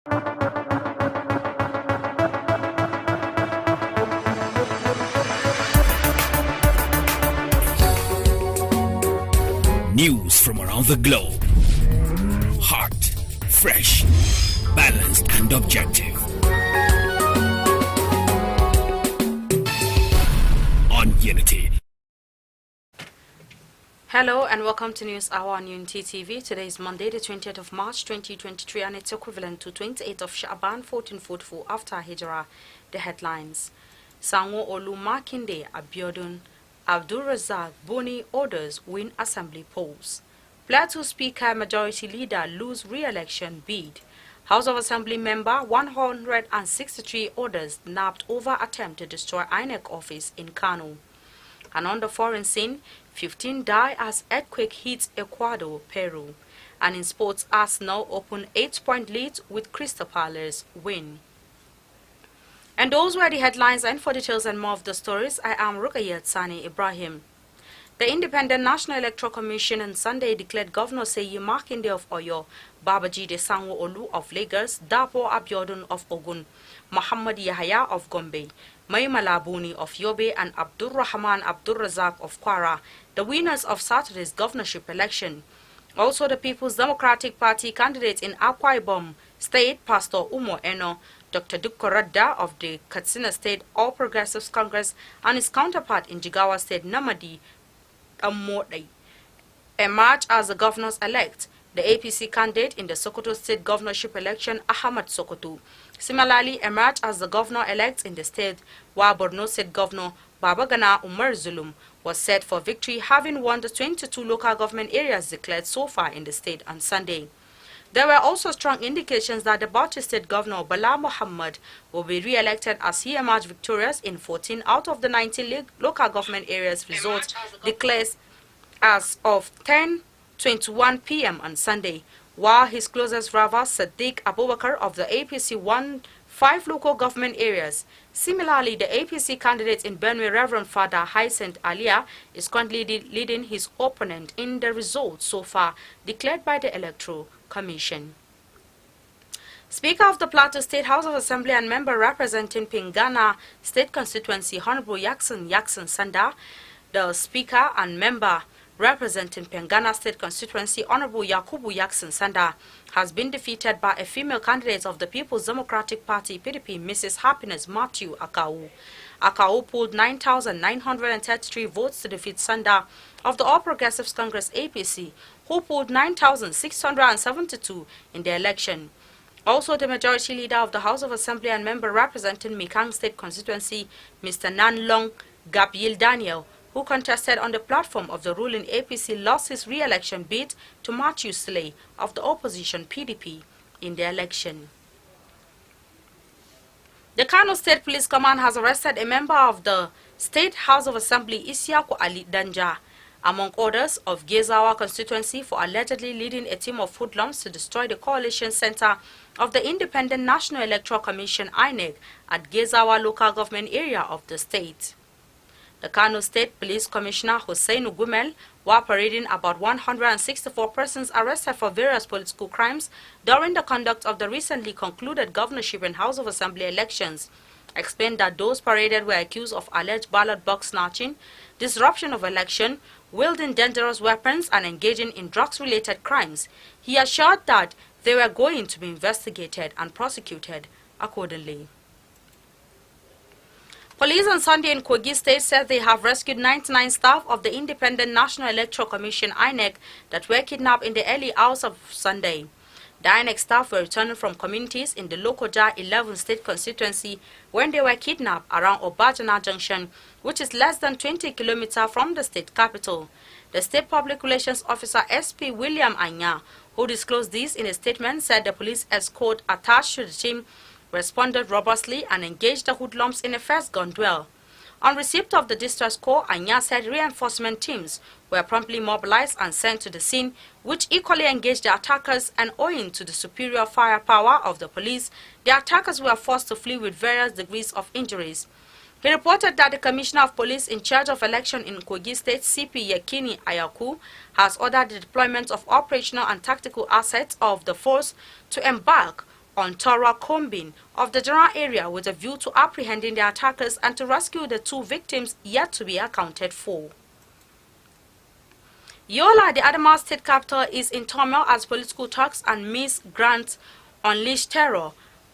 News from around the globe. Hot, fresh, balanced and objective. On Unity. Hello and welcome to News Hour on Unity TV. Today is Monday, the 20th of March 2023, and it's equivalent to 28th of Sha'ban 1444 after Hijrah. The headlines: Sanwo-Olu Makinde Abiodun Abdul Razak Boni orders win assembly polls. Plateau Speaker Majority Leader lose re-election bid. House of Assembly member 163 orders nabbed over attempt to destroy INEC office in Kano. And on the foreign scene, 15 die as earthquake hits Ecuador, Peru. And in sports, Arsenal open 8-point lead with Crystal Palace win. And those were the headlines, and for details and more of the stories, I am Rukayat Sani Ibrahim. The Independent National Electoral Commission on Sunday declared Governor Seyi Makinde of Oyo, Babajide Sanwo-Olu of Lagos, Dapo Abiodun of Ogun, Muhammad Yahaya of Gombe, Maimala Buni of Yobe, and Abdur Rahman Abdur Razak of Kwara, the winners of Saturday's governorship election. Also, the People's Democratic Party candidate in Akwai State, Pastor Umo Eno, Dr. Dukko Radda of the Katsina State All Progressives Congress, and his counterpart in Jigawa State, Namadi Amodai, emerged as the governors-elect. The APC candidate in the Sokoto State governorship election, Ahmad Sokoto, similarly emerged as the governor-elect in the state, while Borno State Governor Babagana Umar Zulum was set for victory, having won the 22 local government areas declared so far in the state on Sunday. There were also strong indications that the Bauchi State Governor Bala Muhammad will be re-elected as he emerged victorious in 14 out of the 19 local government areas results declared as of 10:21 p.m. on Sunday, while his closest rival Sadiq Abubakar of the APC won 5 local government areas. Similarly, the APC candidate in Benue, Reverend Father Hyacinth Alia, is currently leading his opponent in the results so far declared by the Electoral Commission. Speaker of the Plateau State House of Assembly and member representing Pingana State Constituency, Honorable Yakson Sanda, the Speaker and member representing Pengana State Constituency, Honorable Yakubu Yakson Sanda, has been defeated by a female candidate of the People's Democratic Party, PDP, Mrs. Happiness Matthew Akau. Akau pulled 9,933 votes to defeat Sanda of the All Progressives Congress, APC, who pulled 9,672 in the election. Also, the majority leader of the House of Assembly and member representing Mikang State Constituency, Mr. Nanlong Gabriel Daniel, who contested on the platform of the ruling APC, lost his re-election bid to Matthew Slay of the opposition PDP in the election. The Kano State Police Command has arrested a member of the State House of Assembly, Isiaku Ali Danja, among others, of Gezawa constituency for allegedly leading a team of hoodlums to destroy the coalition center of the Independent National Electoral Commission, INEC, at Gezawa local government area of the state. The Kano State Police Commissioner Hussein Gumel, while parading about 164 persons arrested for various political crimes during the conduct of the recently concluded governorship and House of Assembly elections, explained that those paraded were accused of alleged ballot box snatching, disruption of election, wielding dangerous weapons, and engaging in drugs-related crimes. He assured that they were going to be investigated and prosecuted accordingly. Police on Sunday in Kogi State said they have rescued 99 staff of the Independent National Electoral Commission, INEC, that were kidnapped in the early hours of Sunday. The INEC staff were returning from communities in the Lokoja 11 State constituency when they were kidnapped around Obajana Junction, which is less than 20 kilometers from the state capital. The State Public Relations Officer SP William Anya, who disclosed this in a statement, said the police escort attached to the team responded robustly and engaged the hoodlums in a first gun duel. On receipt of the distress call, Anya said reinforcement teams were promptly mobilized and sent to the scene, which equally engaged the attackers, and owing to the superior firepower of the police, the attackers were forced to flee with various degrees of injuries. He reported that the Commissioner of Police in charge of election in Kogi State, CP Yekini Ayaku, has ordered the deployment of operational and tactical assets of the force to embark on thorough combing of the general area with a view to apprehending the attackers and to rescue the 2 victims yet to be accounted for. Yola, the Adamawa state capital, is in turmoil as political talks and misgrants unleash terror,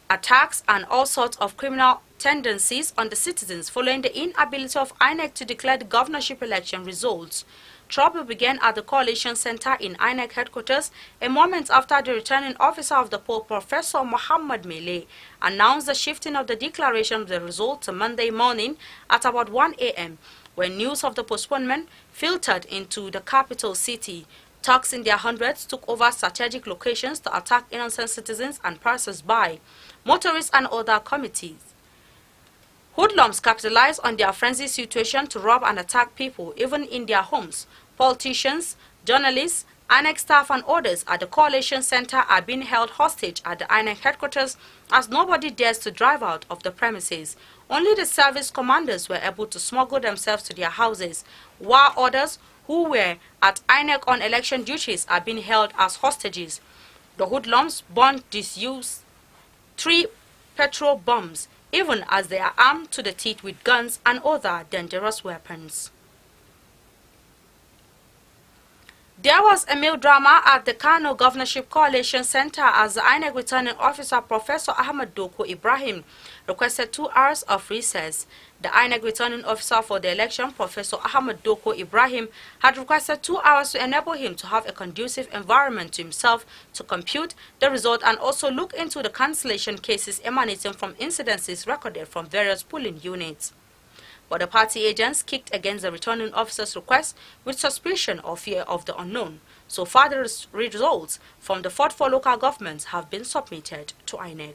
attacks and all sorts of criminal tendencies on the citizens following the inability of INEC to declare the governorship election results. Trouble began at the Coalition Center in INEC headquarters a moment after the returning officer of the poll, Professor Muhammad Mele, announced the shifting of the declaration of the result to Monday morning at about 1 a.m. when news of the postponement filtered into the capital city. Thugs in their hundreds took over strategic locations to attack innocent citizens and passers-by, motorists and other committees. Hoodlums capitalized on their frenzied situation to rob and attack people, even in their homes. Politicians, journalists, INEC staff and others at the Coalition Center are being held hostage at the INEC headquarters as nobody dares to drive out of the premises. Only the service commanders were able to smuggle themselves to their houses, while others who were at INEC on election duties are being held as hostages. The hoodlums burned disused 3 petrol bombs, even as they are armed to the teeth with guns and other dangerous weapons. There was a melodrama at the Kano Governorship Coalition Center as the INEC returning officer Professor Ahmad Doko Ibrahim requested 2 hours of recess. The INEC returning officer for the election, Professor Ahmad Doko Ibrahim, had requested 2 hours to enable him to have a conducive environment to himself to compute the result and also look into the cancellation cases emanating from incidences recorded from various polling units. But the party agents kicked against the returning officer's request with suspicion or fear of the unknown. So far, the results from the 44 local governments have been submitted to INEC.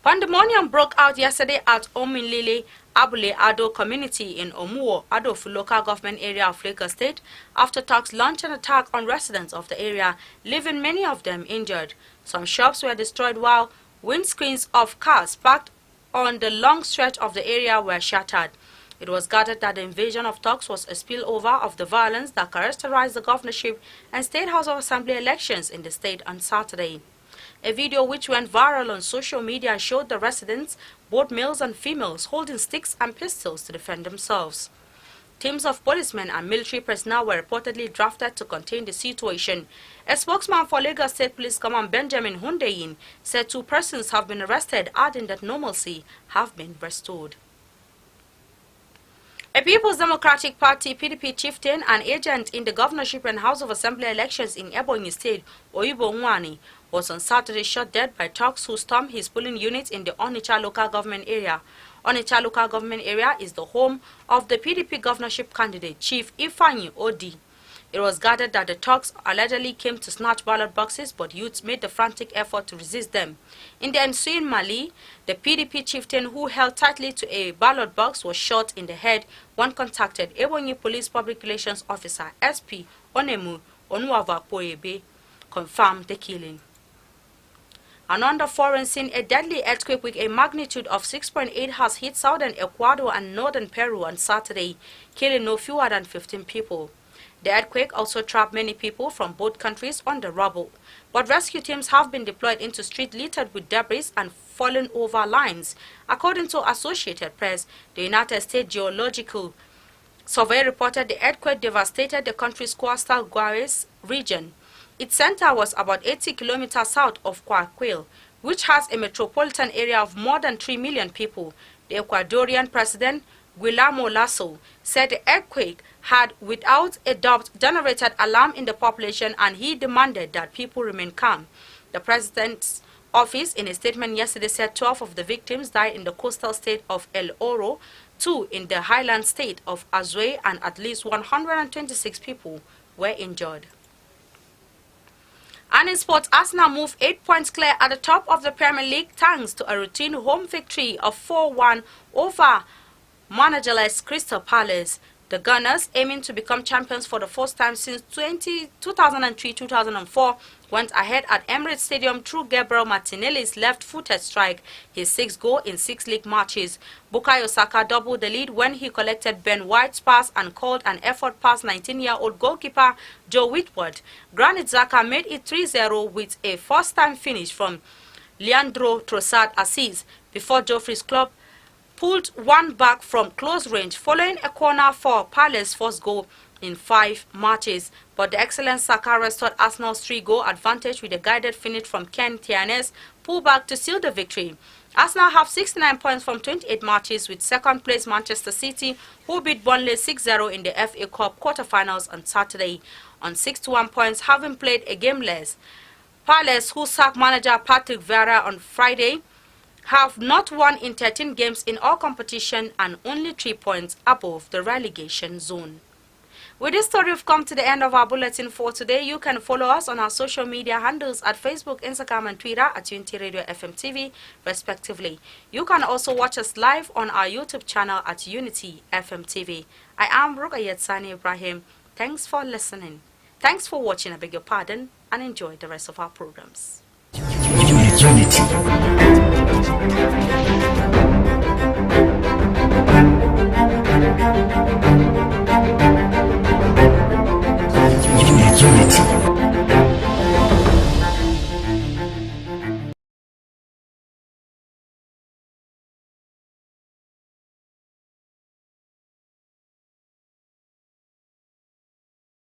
Pandemonium broke out yesterday at Ominlile Abule Ado community in Omuo, Adofu local government area of Lagos State after thugs launched an attack on residents of the area, leaving many of them injured. Some shops were destroyed while windscreens of cars parked on the long stretch of the area were shattered. It was gathered that the invasion of thugs was a spillover of the violence that characterized the governorship and State House of Assembly elections in the state on Saturday. A video which went viral on social media showed the residents, both males and females, holding sticks and pistols to defend themselves. Teams of policemen and military personnel were reportedly drafted to contain the situation. A spokesman for Lagos State Police Command Benjamin Hundeyin said 2 persons have been arrested, adding that normalcy have been restored. A People's Democratic Party PDP chieftain and agent in the governorship and House of Assembly elections in Ebonyi State, Oyibo Nwani, was on Saturday shot dead by thugs who stormed his polling unit in the Onitsha local government area. Onitsha local government area is the home of the PDP governorship candidate, Chief Ifeanyi Odi. It was gathered that the thugs allegedly came to snatch ballot boxes, but youths made the frantic effort to resist them. In the ensuing melee, the PDP chieftain who held tightly to a ballot box was shot in the head when contacted Ebonyi Police Public Relations Officer SP Onemu Onuwavapoebe confirmed the killing. Another foreign scene, a deadly earthquake with a magnitude of 6.8 has hit southern Ecuador and northern Peru on Saturday, killing no fewer than 15 people. The earthquake also trapped many people from both countries on the rubble, but rescue teams have been deployed into streets littered with debris and fallen over lines. According to Associated Press, the United States Geological Survey reported the earthquake devastated the country's coastal Guayas region. Its center was about 80 kilometers south of Akwai, which has a metropolitan area of more than 3 million people. The Ecuadorian president, Guillermo Lasso, said the earthquake had without a doubt generated alarm in the population, and he demanded that people remain calm. The president's office in a statement yesterday said 12 of the victims died in the coastal state of El Oro, 2 in the highland state of Azuay, and at least 126 people were injured. And in sports, Arsenal moved 8 points clear at the top of the Premier League thanks to a routine home victory of 4-1 over managerless Crystal Palace. The Gunners, aiming to become champions for the first time since 2003-2004, went ahead at Emirates Stadium through Gabriel Martinelli's left-footed strike, his 6th goal in 6 league matches. Bukayo Saka doubled the lead when he collected Ben White's pass and called an effort past 19-year-old goalkeeper Joe Whitworth. Granit Xhaka made it 3-0 with a first-time finish from Leandro Trossard Assis before Joffrey's club pulled one back from close range following a corner for Palace's first goal in 5 matches. But the excellent Saka restored Arsenal's 3-goal advantage with a guided finish from Ken Tierney's pullback to seal the victory. Arsenal have 69 points from 28 matches, with second place Manchester City, who beat Burnley 6-0 in the FA Cup quarter-finals on Saturday, on 61 points, having played a game less. Palace, who sacked manager Patrick Vieira on Friday, have not won in 13 games in all competition and only 3 points above the relegation zone. With this story, we've come to the end of our bulletin for today. You can follow us on our social media handles at Facebook, Instagram and Twitter at Unity Radio FM TV, respectively. You can also watch us live on our YouTube channel at Unity FM TV. I am Rukayat Sani Ibrahim. Thanks for listening. Thanks for watching, I beg your pardon, and enjoy the rest of our programs. Unity. Unity.